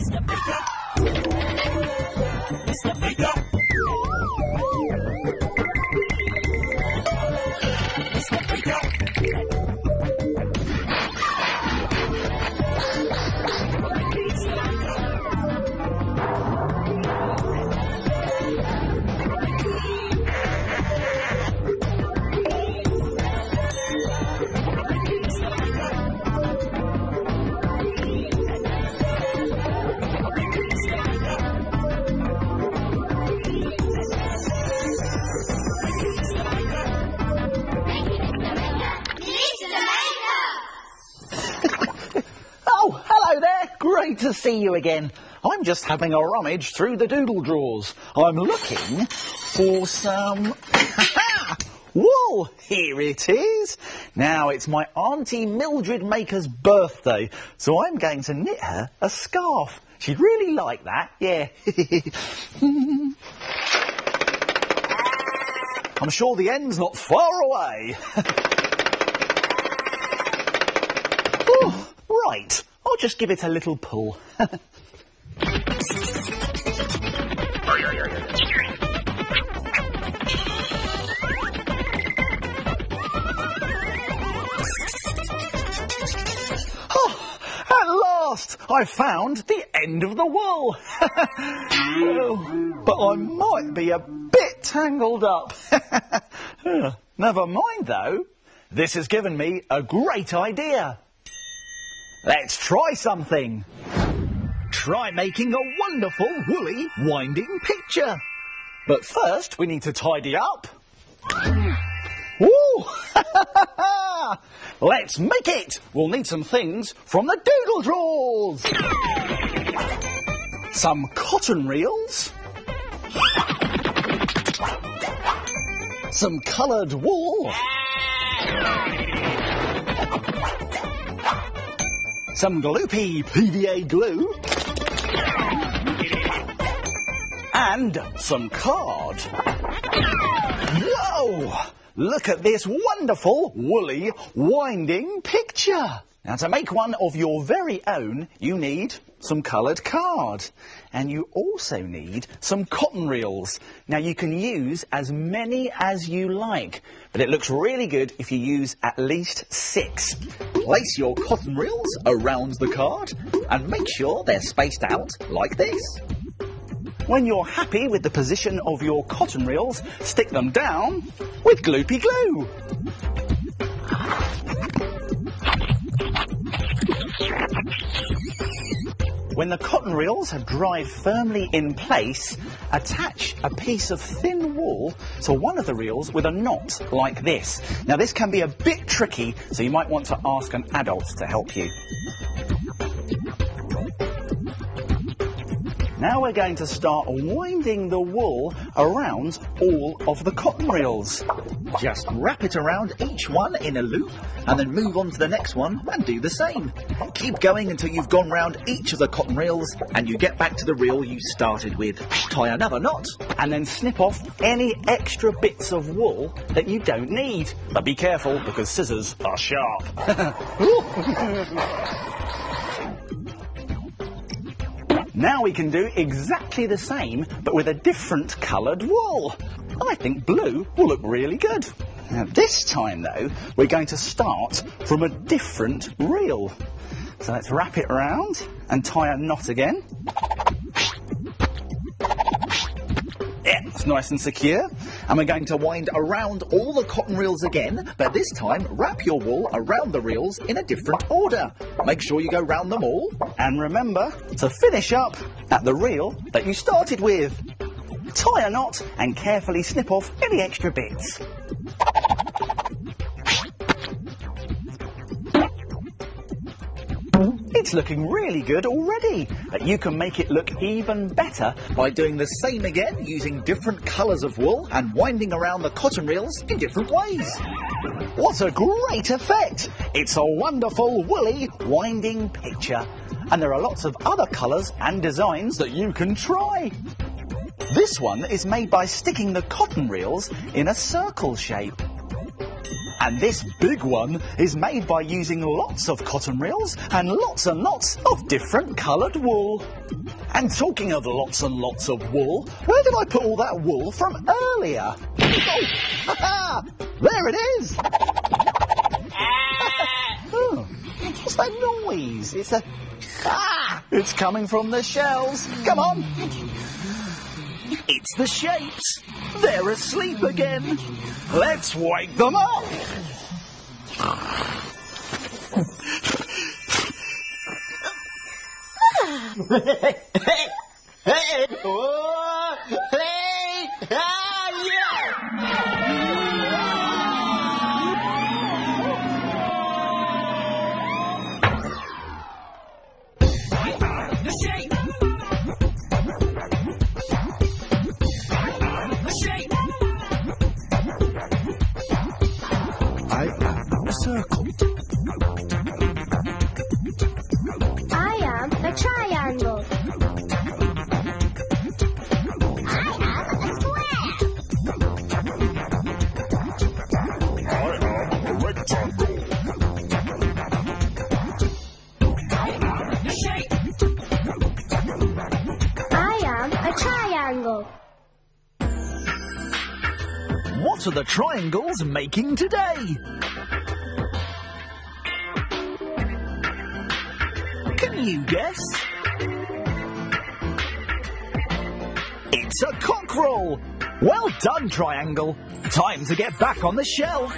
Mr. Baker. Mr. Baker. Mr. Baker. Great to see you again. I'm just having a rummage through the doodle drawers. I'm looking for some wool. Here it is. Now, it's my Auntie Mildred Maker's birthday, so I'm going to knit her a scarf. She'd really like that, yeah. I'm sure the end's not far away. Oh, right. I'll just give it a little pull. Oh, at last! I found the end of the wool. Oh, but I might be a bit tangled up. Never mind, though. This has given me a great idea. Let's try something. Try making a wonderful woolly winding picture. But first we need to tidy up. Ooh! Let's make it. We'll need some things from the doodle drawers. Some cotton reels. Some coloured wool. Some gloopy PVA glue. And some card. Whoa! Look at this wonderful woolly winding picture. Now, to make one of your very own, you need some coloured card. And you also need some cotton reels. Now, you can use as many as you like, but it looks really good if you use at least 6. Place your cotton reels around the card and make sure they're spaced out like this. When you're happy with the position of your cotton reels, stick them down with gloopy glue. When the cotton reels have dried firmly in place, attach a piece of thin wool to one of the reels with a knot like this. Now, this can be a bit tricky, so you might want to ask an adult to help you. Now we're going to start winding the wool around all of the cotton reels. Just wrap it around each one in a loop and then move on to the next one and do the same. Keep going until you've gone round each of the cotton reels and you get back to the reel you started with. Tie another knot and then snip off any extra bits of wool that you don't need. But be careful because scissors are sharp. Now we can do exactly the same, but with a different coloured wool. I think blue will look really good. Now this time, though, we're going to start from a different reel. So let's wrap it around and tie a knot again. Yeah, it's nice and secure. And we're going to wind around all the cotton reels again, but this time wrap your wool around the reels in a different order. Make sure you go round them all, and remember to finish up at the reel that you started with. Tie a knot and carefully snip off any extra bits. It's looking really good already, but you can make it look even better by doing the same again using different colours of wool and winding around the cotton reels in different ways. What a great effect! It's a wonderful woolly winding picture, and there are lots of other colours and designs that you can try. This one is made by sticking the cotton reels in a circle shape. And this big one is made by using lots of cotton reels and lots of different coloured wool. And talking of lots and lots of wool, where did I put all that wool from earlier? Oh, there it is! Oh, what's that noise? It's a... It's coming from the shells. Come on! It's the shapes. They're asleep again. Let's wake them up. Circle. I am a triangle. I am a square. I am a rectangle. I am a shape. I am a triangle. What are the triangles making today? Can you guess? It's a cockerel! Well done, Triangle. Time to get back on the shelf.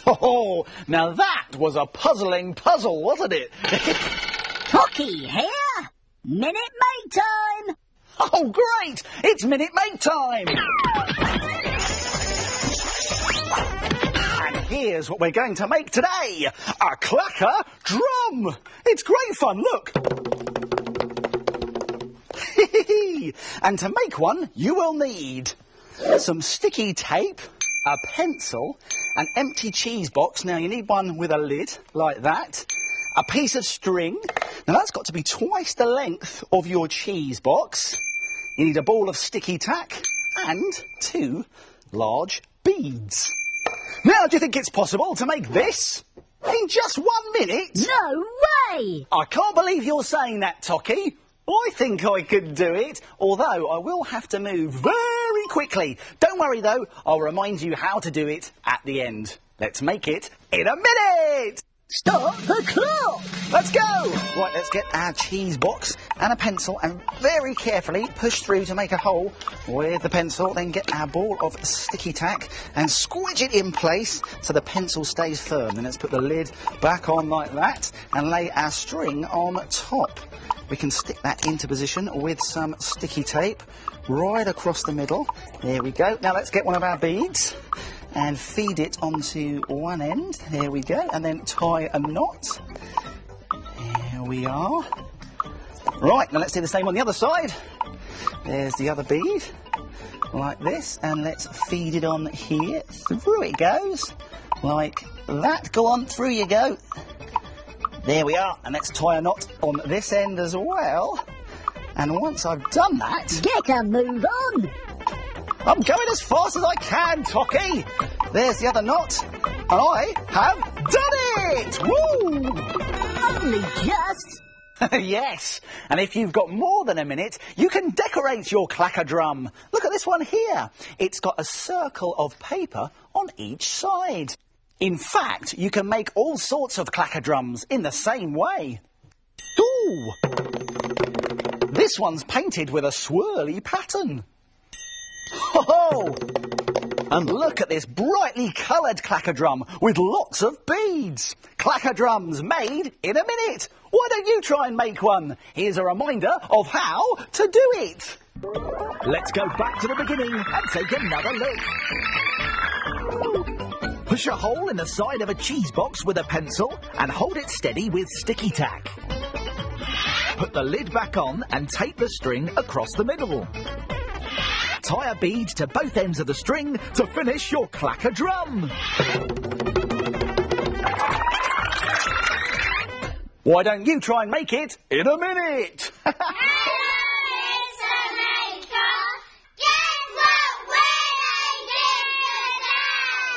Oh, now that was a puzzling puzzle, wasn't it? Cookie here. Minute Maid time. Oh, great! It's Minute Maid time! And here's what we're going to make today. A clacker drum! It's great fun, look! And to make one, you will need some sticky tape, a pencil, an empty cheese box. Now, you need one with a lid, like that. A piece of string. Now, that's got to be twice the length of your cheese box. You need a ball of sticky tack and 2 large beads. Now, do you think it's possible to make this in just 1 minute? No way. I can't believe you're saying that, Tocky. I think I could do it, although I will have to move very quickly. Don't worry, though. I'll remind you how to do it at the end. Let's make it in a minute. Stop the clock. Let's go! Right, let's get our cheese box and a pencil and very carefully push through to make a hole with the pencil. Then get our ball of sticky tack and squidge it in place so the pencil stays firm. Then let's put the lid back on like that and lay our string on top. We can stick that into position with some sticky tape right across the middle. There we go. Now let's get one of our beads and feed it onto one end. There we go. And then tie a knot. There we are. Right, now let's do the same on the other side. There's the other bead, like this. And let's feed it on here. Through it goes, like that. Go on, through you go. There we are. And let's tie a knot on this end as well. And once I've done that... Get a move on. I'm going as fast as I can, Tocky. There's the other knot. And I have done it! Woo! Only just. Yes, and if you've got more than a minute, you can decorate your clacker drum. Look at this one here. It's got a circle of paper on each side. In fact, you can make all sorts of clacker drums in the same way. Ooh! This one's painted with a swirly pattern. Ho-ho! And look at this brightly coloured clacker drum with lots of beads. Clacker drums made in a minute. Why don't you try and make one? Here's a reminder of how to do it. Let's go back to the beginning and take another look. Push a hole in the side of a cheese box with a pencil and hold it steady with sticky tack. Put the lid back on and tape the string across the middle. Tie a bead to both ends of the string to finish your clacker drum. Why don't you try and make it in a minute?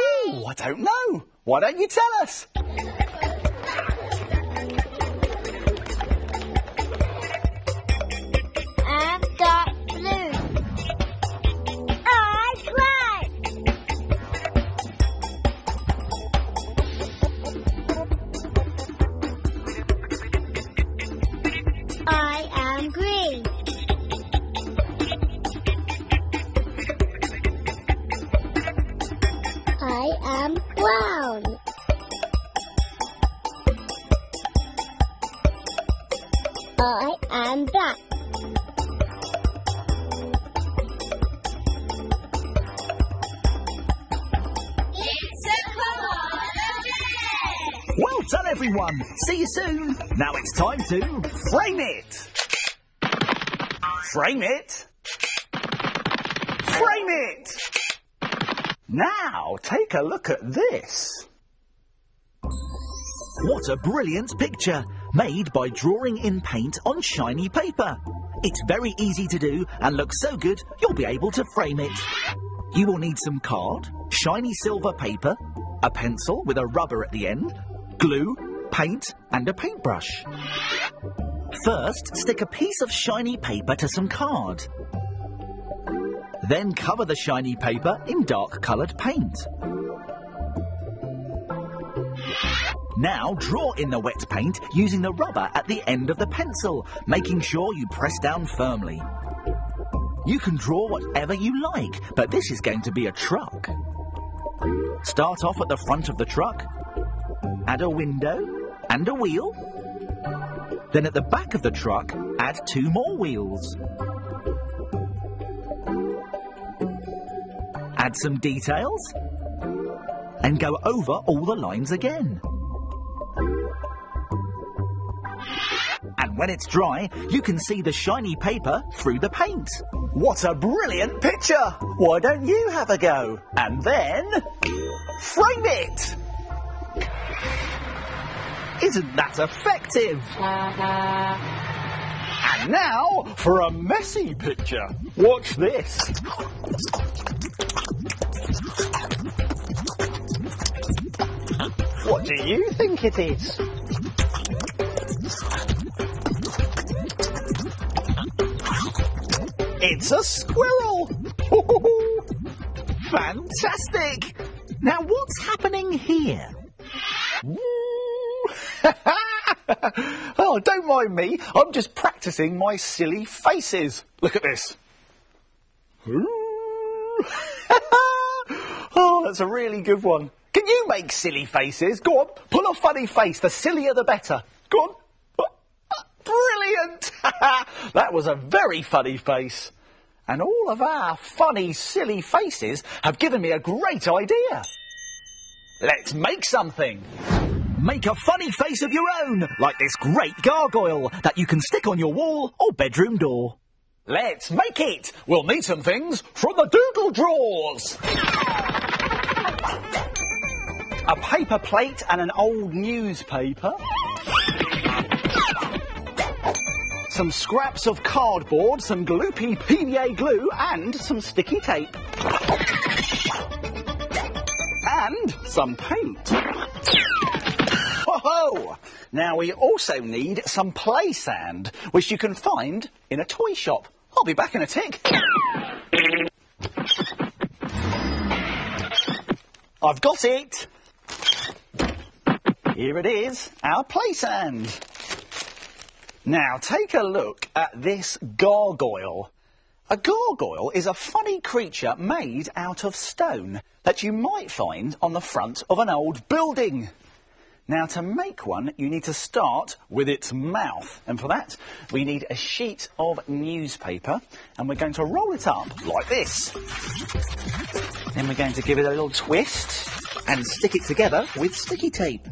Oh, I don't know. Why don't you tell us? I've got blue. I'm white. I am green. I am brown. I am black. Well done, everyone. See you soon. Now it's time to frame it. Frame it. Frame it. Now, take a look at this. What a brilliant picture, made by drawing in paint on shiny paper. It's very easy to do and looks so good you'll be able to frame it. You will need some card, shiny silver paper, a pencil with a rubber at the end, glue, paint and a paintbrush. First, stick a piece of shiny paper to some card. Then cover the shiny paper in dark-coloured paint. Now draw in the wet paint using the rubber at the end of the pencil, making sure you press down firmly. You can draw whatever you like, but this is going to be a truck. Start off at the front of the truck, add a window and a wheel. Then at the back of the truck, add 2 more wheels. Add some details and go over all the lines again. And when it's dry, you can see the shiny paper through the paint. What a brilliant picture! Why don't you have a go? And then frame it! Isn't that effective? And now for a messy picture. Watch this. What do you think it is? It's a squirrel! Fantastic! Now what's happening here? Oh, don't mind me. I'm just practicing my silly faces. Look at this. Oh, that's a really good one. Can you make silly faces? Go on, pull a funny face. The sillier the better. Go on. Brilliant! That was a very funny face. And all of our funny, silly faces have given me a great idea. Let's make something. Make a funny face of your own, like this great gargoyle that you can stick on your wall or bedroom door. Let's make it. We'll need some things from the doodle drawers. A paper plate and an old newspaper. Some scraps of cardboard, some gloopy PVA glue and some sticky tape. And some paint. Ho-ho! Now we also need some play sand, which you can find in a toy shop. I'll be back in a tick. I've got it. Here it is, our play sand. Now take a look at this gargoyle. A gargoyle is a funny creature made out of stone that you might find on the front of an old building. Now to make one you need to start with its mouth, and for that we need a sheet of newspaper and we're going to roll it up like this. Then we're going to give it a little twist and stick it together with sticky tape.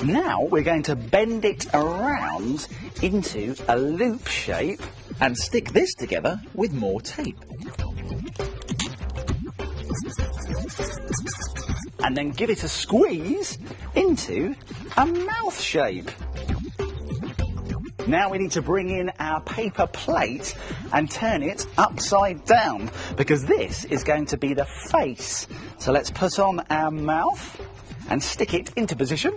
Now we're going to bend it around into a loop shape and stick this together with more tape. And then give it a squeeze into a mouth shape. Now we need to bring in our paper plate and turn it upside down, because this is going to be the face. So let's put on our mouth and stick it into position.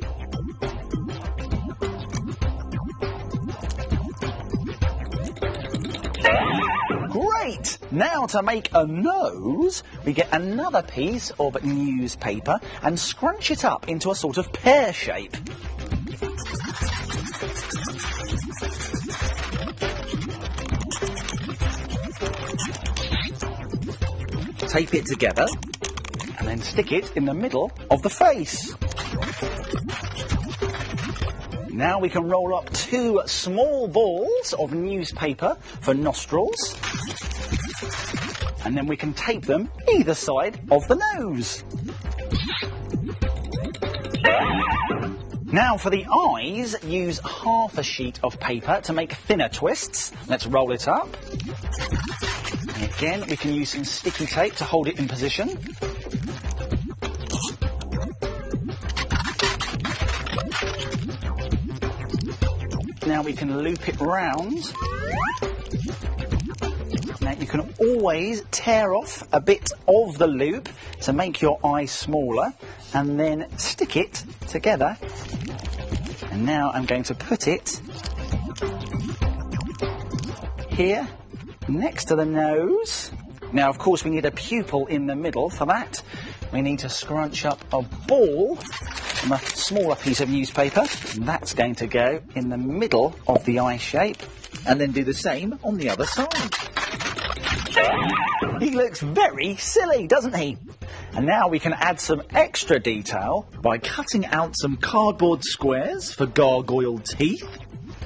Great! Now to make a nose, we get another piece of newspaper and scrunch it up into a sort of pear shape. Tape it together and then stick it in the middle of the face. Now we can roll up 2 small balls of newspaper for nostrils, and then we can tape them either side of the nose. Now for the eyes, use half a sheet of paper to make thinner twists. Let's roll it up. And again, we can use some sticky tape to hold it in position. Now we can loop it round. Now you can always tear off a bit of the loop to make your eye smaller, and then stick it together. And now I'm going to put it here next to the nose. Now of course we need a pupil in the middle. For that we need to scrunch up a ball from a smaller piece of newspaper, and that's going to go in the middle of the eye shape, and then do the same on the other side. He looks very silly, doesn't he? And now we can add some extra detail by cutting out some cardboard squares for gargoyle teeth,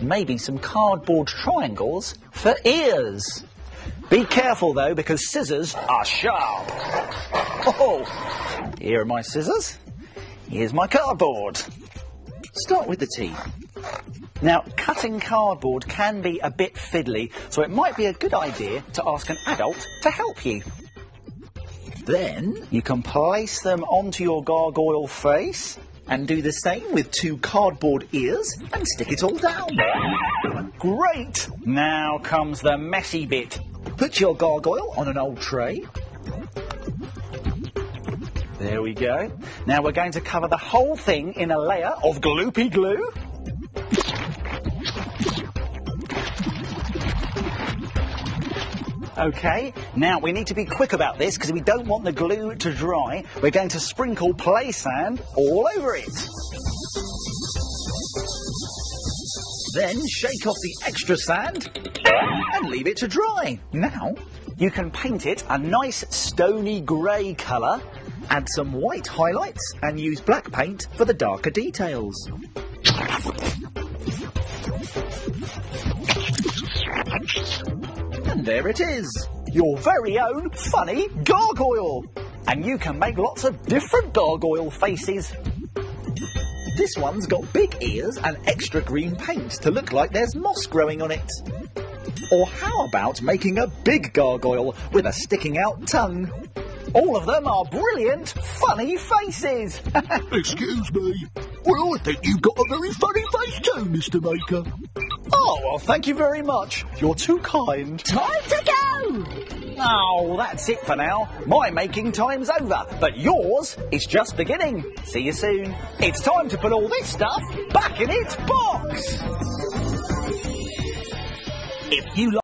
maybe some cardboard triangles for ears. Be careful though, because scissors are sharp. Oh, here are my scissors. Here's my cardboard. Start with the teeth. Now, cutting cardboard can be a bit fiddly, so it might be a good idea to ask an adult to help you. Then you can place them onto your gargoyle face and do the same with 2 cardboard ears and stick it all down. Great! Now comes the messy bit. Put your gargoyle on an old tray. There we go. Now we're going to cover the whole thing in a layer of gloopy glue. Okay, now we need to be quick about this because we don't want the glue to dry. We're going to sprinkle play sand all over it. Then shake off the extra sand and leave it to dry. Now you can paint it a nice stony grey colour, add some white highlights and use black paint for the darker details. And there it is, your very own funny gargoyle. And you can make lots of different gargoyle faces. This one's got big ears and extra green paint to look like there's moss growing on it. Or how about making a big gargoyle with a sticking out tongue? All of them are brilliant, funny faces. Excuse me. Well, I think you've got a very funny face too, Mr. Maker. Oh, well, thank you very much. You're too kind. Time to go! Oh, that's it for now. My making time's over, but yours is just beginning. See you soon. It's time to put all this stuff back in its box. If you